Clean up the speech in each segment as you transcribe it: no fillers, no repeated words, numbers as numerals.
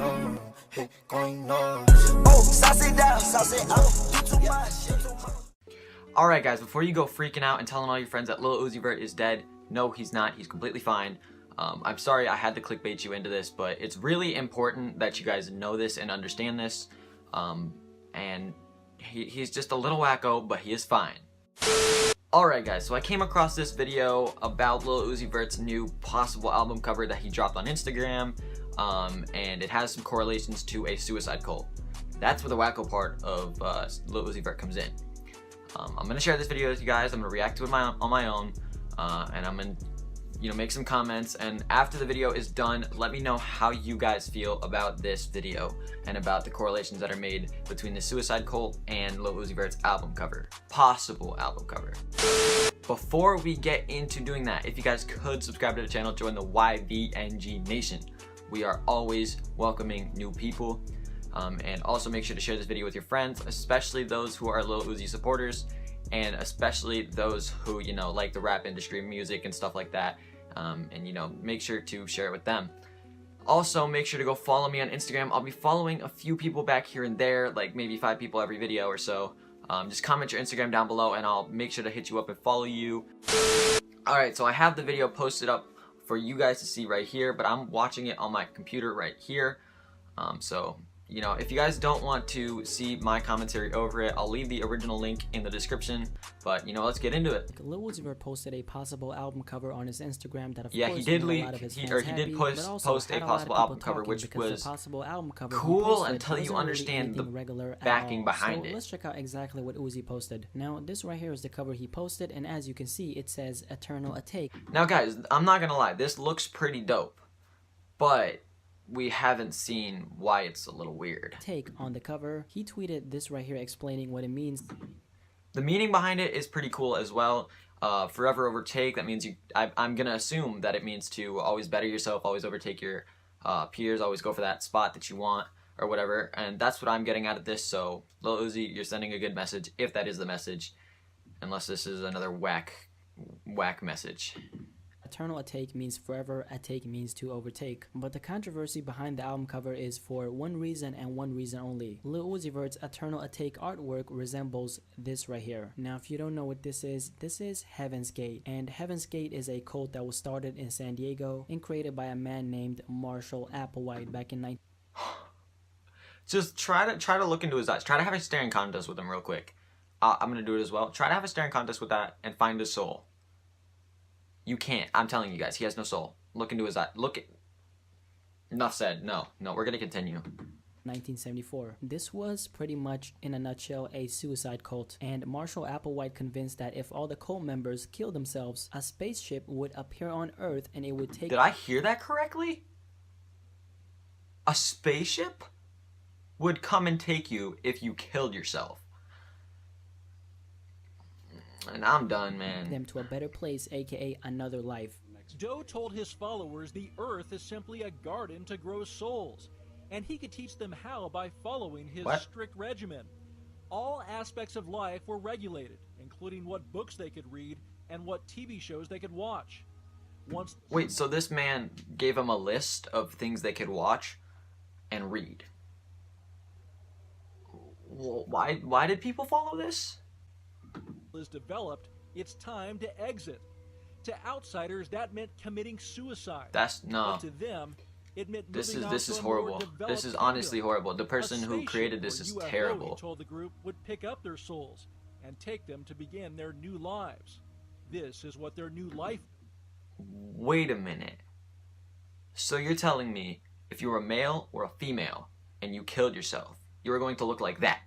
no, hit going no. Oh, sauce it down, sauce it up. Too much. Alright guys, before you go freaking out and telling all your friends that Lil Uzi Vert is dead, no he's not, he's completely fine. I'm sorry I had to clickbait you into this, but it's really important that you guys know this and understand this. And he's just a little wacko, but he is fine. Alright guys, so I came across this video about Lil Uzi Vert's new possible album cover that he dropped on Instagram, and it has some correlations to a suicide cult. That's where the wacko part of Lil Uzi Vert comes in. I'm gonna share this video with you guys. I'm gonna react to it on my own, and I'm gonna, make some comments. And after the video is done, let me know how you guys feel about this video and about the correlations that are made between the suicide cult and Lil Uzi Vert's album cover, possible album cover. Before we get into doing that, if you guys could subscribe to the channel, join the YVNG Nation. We are always welcoming new people. And also make sure to share this video with your friends, especially those who are Lil Uzi supporters, and especially those who, like the rap industry, music and stuff like that. And make sure to share it with them. Also, make sure to go follow me on Instagram. I'll be following a few people back here and there, like maybe 5 people every video or so. Just comment your Instagram down below and I'll make sure to hit you up and follow you. Alright, so I have the video posted up for you guys to see right here, but I'm watching it on my computer right here. If you guys don't want to see my commentary over it, I'll leave the original link in the description. But let's get into it. Lil Uzi Vert posted a possible album cover on his Instagram that, of yeah, course, he did made a leak. lot of his He fans did happy, post a possible album cover, which was cool until you understand the backing behind it. Let's check out exactly what Uzi posted. Now, this right here is the cover he posted, and as you can see, it says "Eternal a Take." Now, guys, I'm not gonna lie, this looks pretty dope, but we haven't seen why it's a little weird. Take on the cover. He tweeted this right here explaining what it means. The meaning behind it is pretty cool as well. Forever overtake, that means I'm gonna assume that it means to always better yourself, always overtake your peers, always go for that spot that you want or whatever. And that's what I'm getting out of this. So Lil Uzi, you're sending a good message, if that is the message, unless this is another whack message. Eternal a take means forever, a take means to overtake. But the controversy behind the album cover is for one reason and one reason only. Lil Uzi Vert's Eternal a Take artwork resembles this right here. Now, if you don't know what this is Heaven's Gate. And Heaven's Gate is a cult that was started in San Diego and created by a man named Marshall Applewhite back in 19... Just try to look into his eyes. Try to have a staring contest with him real quick. I'm gonna do it as well. Try to have a staring contest with that and find his soul. You can't. I'm telling you guys, he has no soul. Look into his eye. Enough said. No, we're gonna continue. 1974. This was pretty much, in a nutshell, a suicide cult, and Marshall Applewhite convinced that if all the cult members killed themselves, a spaceship would appear on Earth and it would take... Did I hear that correctly? A spaceship would come and take you if you killed yourself. And I'm done, man. Them to a better place, aka another life. Doe told his followers the earth is simply a garden to grow souls, and he could teach them how by following his strict regimen. All aspects of life were regulated, including what books they could read and what TV shows they could watch. Wait, so this man gave them a list of things they could watch and read. Well, why did people follow this? Is developed, it's time to exit. To outsiders, that meant committing suicide. That's no. But to them, it meant this is horrible. This is honestly horrible. The person who created this is terrible. Told the group would pick up their souls and take them to begin their new lives. This is what their new life. Wait a minute. So you're telling me if you were a male or a female and you killed yourself, you were going to look like that?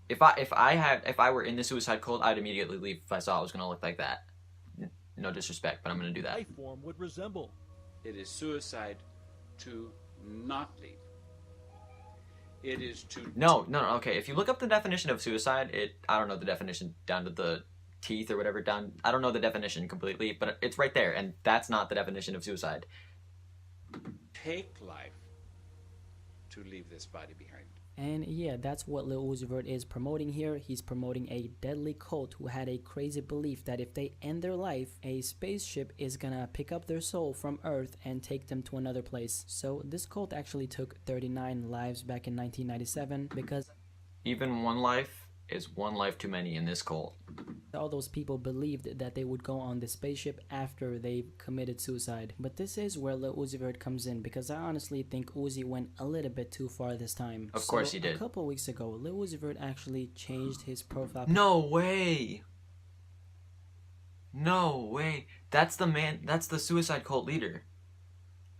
If I were in the suicide cult, I'd immediately leave if I saw I was gonna look like that. No disrespect, but I'm gonna do that. Life form would resemble. It is suicide to not leave. It is to no. Okay, if you look up the definition of suicide, I don't know the definition down to the teeth or whatever down. I don't know the definition completely, but it's right there, and that's not the definition of suicide. Take life to leave this body behind. And yeah, that's what Lil Uzi Vert is promoting here. He's promoting a deadly cult who had a crazy belief that if they end their life, a spaceship is gonna pick up their soul from Earth and take them to another place. So this cult actually took 39 lives back in 1997 because even one life is one life too many in this cult. all those people believed that they would go on the spaceship after they committed suicide. But this is where Lil Uzi Vert comes in, because I honestly think Uzi went a little bit too far this time. Of course he did. A couple weeks ago, Lil Uzi Vert actually changed his profile. No way! No way! That's the man, that's the suicide cult leader.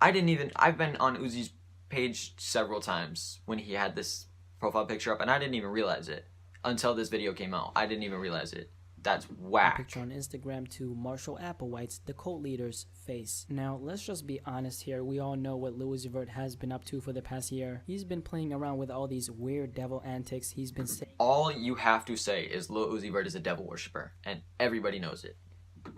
I've been on Uzi's page several times when he had this profile picture up, and I didn't even realize it. Until this video came out, I didn't even realize it. That's whack. Picture on Instagram to Marshall Applewhite's, the cult leader's, face. Now, let's just be honest here. We all know what Lil Uzi Vert has been up to for the past year. He's been playing around with all these weird devil antics. He's been all you have to say is Lil Uzi Vert is a devil worshiper, and everybody knows it.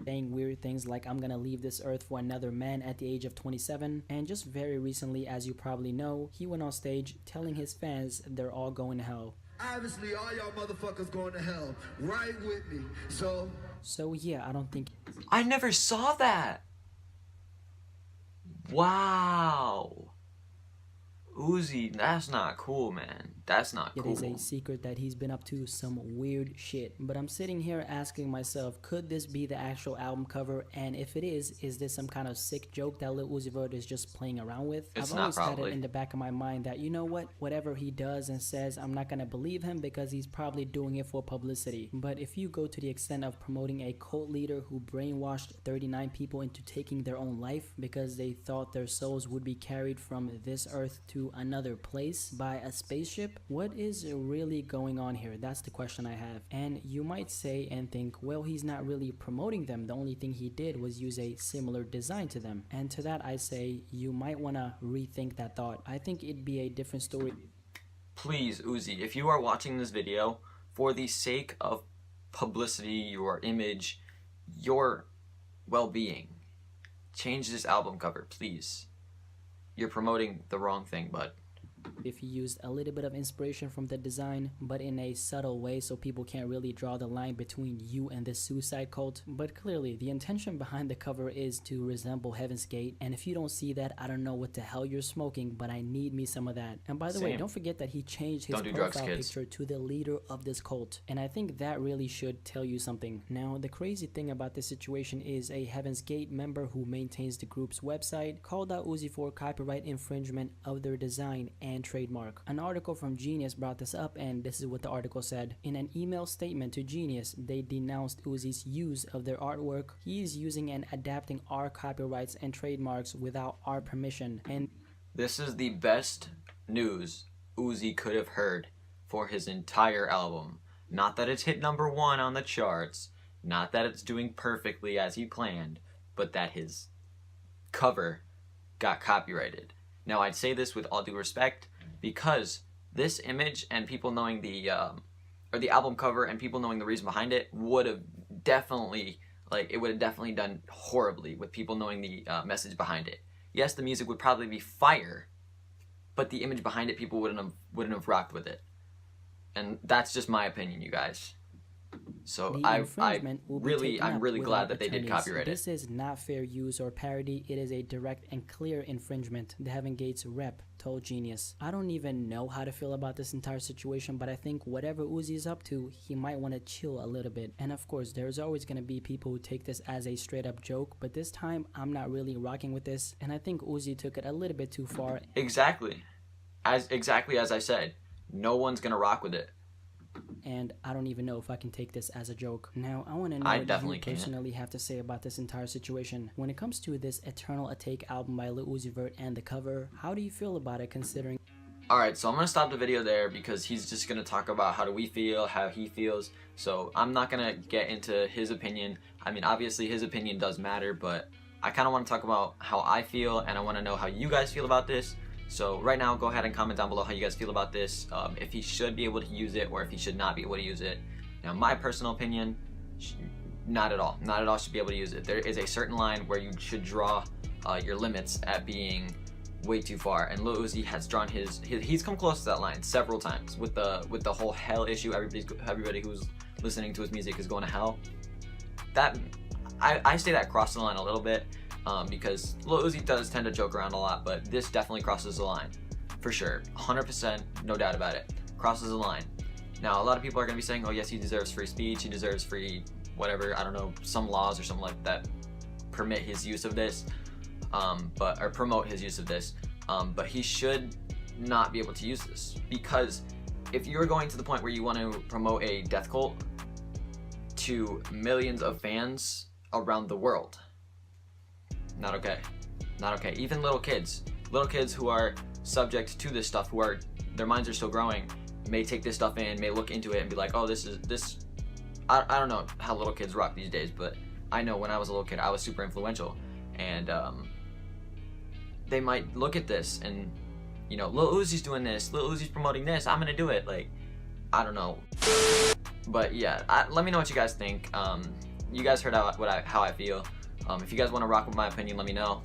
saying weird things like I'm gonna leave this earth for another man at the age of 27. And just very recently, as you probably know, he went on stage telling his fans they're all going to hell. Obviously, all y'all motherfuckers going to hell, right with me. So yeah, I don't think... I never saw that. Wow. Uzi, that's not cool, man. That's not cool. It is a secret that he's been up to some weird shit. But I'm sitting here asking myself, could this be the actual album cover? And if it is this some kind of sick joke that Lil Uzi Vert is just playing around with? It's I've not always had probably. it in the back of my mind that, you know what? Whatever he does and says, I'm not gonna believe him because he's probably doing it for publicity. But if you go to the extent of promoting a cult leader who brainwashed 39 people into taking their own life because they thought their souls would be carried from this earth to another place by a spaceship, what is really going on here? That's the question I have. And you might say and think, well, he's not really promoting them. The only thing he did was use a similar design to them. And to that I say, you might want to rethink that thought. I think it'd be a different story. Please, Uzi, if you are watching this video, for the sake of publicity, your image, your well-being, change this album cover, please. You're promoting the wrong thing, bud. If he used a little bit of inspiration from the design, but in a subtle way so people can't really draw the line between you and this suicide cult. But clearly, the intention behind the cover is to resemble Heaven's Gate, and if you don't see that, I don't know what the hell you're smoking, but I need me some of that. And by the way, don't forget that he changed his profile picture to the leader of this cult, and I think that really should tell you something. Now, the crazy thing about this situation is a Heaven's Gate member who maintains the group's website called out Uzi for copyright infringement of their design and trademark. An article from Genius brought this up, and this is what the article said. In an email statement to Genius, they denounced Uzi's use of their artwork. He is using and adapting our copyrights and trademarks without our permission. And this is the best news Uzi could have heard for his entire album. Not that it's hit #1 on the charts, not that it's doing perfectly as he planned, but that his cover got copyrighted. Now, I'd say this with all due respect, because this image and people knowing the album cover and people knowing the reason behind it would have definitely, it would have definitely done horribly with people knowing the message behind it. Yes, the music would probably be fire, but the image behind it, people wouldn't have rocked with it. And that's just my opinion, you guys. So I'm really glad that they did copyright it. This is not fair use or parody. It is a direct and clear infringement, the Heaven Gates rep told Genius. I don't even know how to feel about this entire situation, but I think whatever Uzi is up to, he might want to chill a little bit. And of course, there's always going to be people who take this as a straight up joke, but this time I'm not really rocking with this, and I think Uzi took it a little bit too far. Exactly as I said, no one's gonna rock with it. And I don't even know if I can take this as a joke. Now, I want to know what you personally have to say about this entire situation. When it comes to this Eternal Atake album by Lil Uzi Vert and the cover, how do you feel about it considering... Alright, so I'm going to stop the video there because he's just going to talk about how do we feel, how he feels. So I'm not going to get into his opinion. I mean, obviously his opinion does matter, but I kind of want to talk about how I feel, and I want to know how you guys feel about this. So right now, go ahead and comment down below how you guys feel about this, if he should be able to use it or if he should not be able to use it. Now, my personal opinion, not at all. Not at all should be able to use it. There is a certain line where you should draw your limits at being way too far, and Lil Uzi has drawn he's come close to that line several times with the whole hell issue. Everybody who's listening to his music is going to hell. That I say that crossed the line a little bit, because Lil Uzi does tend to joke around a lot, but this definitely crosses the line for sure, 100%, no doubt about it. Crosses the line. Now a lot of people are going to be saying, oh yes, he deserves free speech, he deserves free whatever, I don't know, some laws or something like that permit his use of this, or promote his use of this, but he should not be able to use this, because if you're going to the point where you want to promote a death cult to millions of fans around the world, not okay. Not okay. Even little kids who are subject to this stuff, their minds are still growing, may take this stuff in, may look into it and be like, oh, this. I don't know how little kids rock these days, but I know when I was a little kid, I was super influential, and they might look at this and, you know, Lil Uzi's doing this, Lil Uzi's promoting this, I'm gonna do it. Like, I don't know. But yeah, let me know what you guys think. You guys heard how I feel. If you guys want to rock with my opinion, let me know.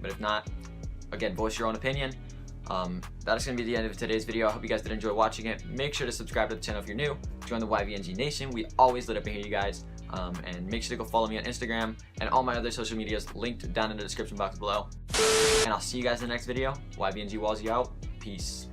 But if not, again, voice your own opinion. That is going to be the end of today's video. I hope you guys did enjoy watching it. Make sure to subscribe to the channel if you're new. Join the YVNG Nation. We always lit up in here, you guys. And make sure to go follow me on Instagram and all my other social medias linked down in the description box below. And I'll see you guys in the next video. YVNGWALZY out. Peace.